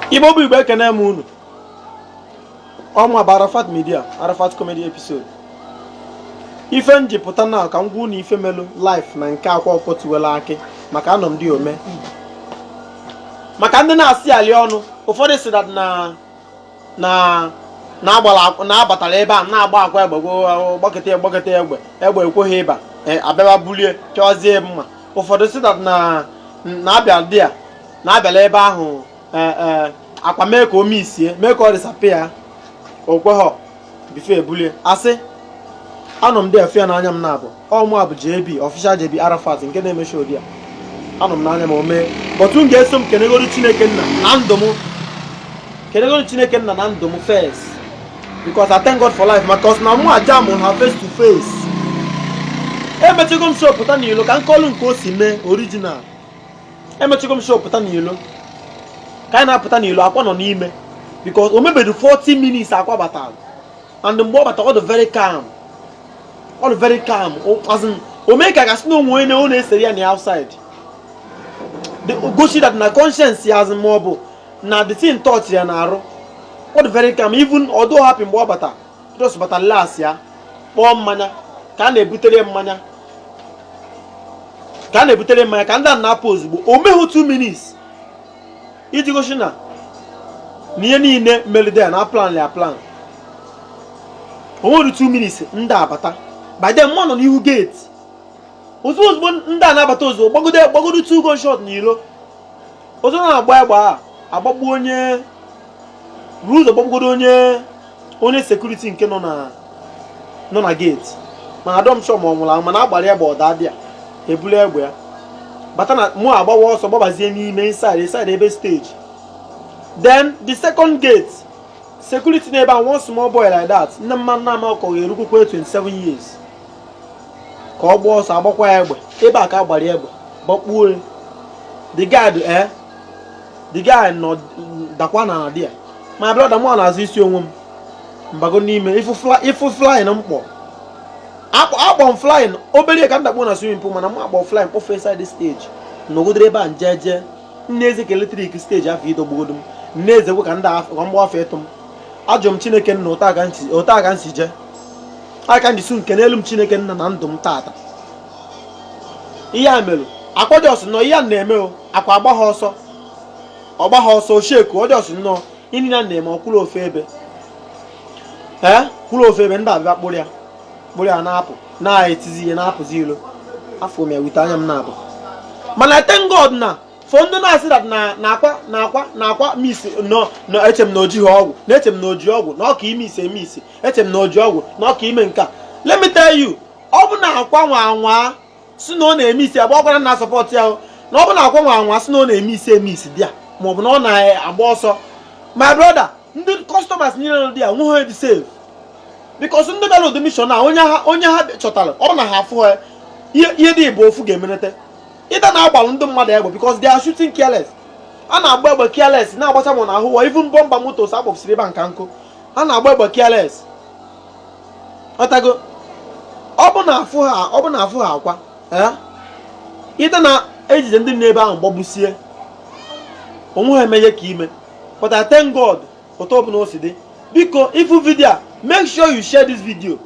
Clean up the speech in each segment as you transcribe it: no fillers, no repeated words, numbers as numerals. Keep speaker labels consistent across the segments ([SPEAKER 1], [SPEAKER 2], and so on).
[SPEAKER 1] Igbo bụ Igbo ekene m unu. Ọmụ bụ Arafat Media, Arafat Comedy Episode. Ife njipụta na ka m gwa unu ife melu life na nke Akwa Okuko tiwela akị maka anọ m dị ome. Maka ndị na-asị ali ọnụ, ụfọdụ si that na-abatara ebe a na-agba akwa egbe gbakọta egbe ekweghị ịba abịaba bulie chọzie mma. Ụfọdụ si that na-abịala ebe ahụ akwa mee ka o misie mee ka ọ disappear okweghọ bifo ebulie asị anọ m dị efe n'anya m na-abụ ọmụ abụ JB official JB Arafat nke na-emechi odi a anọ m n'anya m omee bọtụ m ga-eso m kenegoro Chineke nna na ndụ m first because I thank God for life because na mụ aja mụ ha face to face emechego m show pụta n'ilo ka nkọlụ nke o si mee original emechego m show pụta n'ilo ka anyị na-apụta n'ilo akwa nọ n'ime because o mebedu 40 minutes akwa batara and mgbe ọ batara ọ dị very calm as in o mee ka gasị na onwe onye ọ na-esere ya na outside the goshi that na conscience ya as ma ọ bụ na the thing touch ya na arụ ọ dị very calm even although happy mgbe ọ batara just batara last ya kpọọ mmanya ka a na-ebutere mmanya ka ndị a na-apụ ozugbo o meghụ 2 minutes iji gosi na ihe niile melide na plan o nwere 2 minutes ndị abata by then mụ nọ n'ihu gate ozugbo ndị a na-abata ozugbo gbagodo 2 gunshot n'ilo ozo na-agba egba agbagbu onye rules agbagbugodo onye security nke nọ na gate mana adọm shọ ma ọ nwụrụ mana agbara egbe ọda bịa ebule egbe ya bata na mụ agbawa ọsọ gbabazie n'ime inside ebe stage. Then the second gate security n'ebe a one small boy like that nne mma nna ama ọkọ ga-erukwa 27 years ka ọ gba ọsọ agbakwa ya egbe ebe a ka agbara egbe gbakpuo the guy nọ dakwa na dia my brother mụ na-azụ isi onwe m mbago n'ime ifu flying mkpọ akpọ m flying obere ka ndakpo na swimming pool mana m akpọ flying kpọfe inside the stage n'ogodoro ebe a njeje nneze ka eletrik stage afọ idogbogodo m nneze kwe ka mgba afọ eto m ajụ m Chineke nna ụta aga nsi je aka ndị su nke n'elu m Chineke nna na ndụ m tata ihe a mere akwa dị ọsọ nọ ihe a na-eme o akwa agba ha ọsọ osheku ọ dị ọsọ nnọọ ịnị na na-eme ọkwụrụ ofe ebe ndị abịa kpụrụ ya na-apụ na-etizi ihe na-apụzi ilo afọ m ya wite anya m na-abụ mana thank God na for ndị na-asị that na akwa miss no eche m na oji ọgwụ na eche m na oji ọgwụ na ọka ime ise eche m na oji ọgwụ na ọka ime nka let me tell you ọ bụ na akwa nwa si na ọ na-eme isi agba ọgwara na support ya na ọ bụ na akwa nwa si na ọ na-eme isi dị ya ma ọ bụ na ọ na-agba ọsọ my brother ndị customers niile dị ya nwe ha dị save because ndị bịara ụdị mission a onye ha chọtara ọ na ha afụ ha ihe dị bụ ofu ga-emenete ịda na-agbalụ ndị mmadụ egbe because they are shooting careless a na-agba egbe careless na-agbacha m na ahụ even bomba motos akpọpụsịrị ebe nka nkụ a na-agba egbe careless ọtago ọ bụ na afụ ha akwa ịda na ejije ndị n'ebe ahụ gbagbusie onwe ha emenye ka ime but I thank God otu ọ bụla o si dị biko ifu video make sure you share this video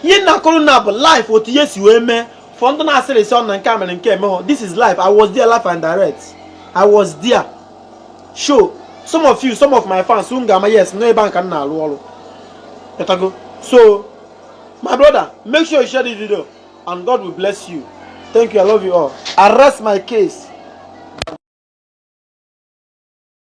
[SPEAKER 1] ihe na-akọrọ na bụ life otu ihe si wee mee for ndị na-asịrị isi ọnụ na nke a mere nke emeghọ this is life. I was there live and direct. I was there show some of my fans who ga-ama yes no ebe a nka m na-alụ ọrụ etago so my brother make sure you share this video and God will bless you. Thank you. I love you all. I rest my case.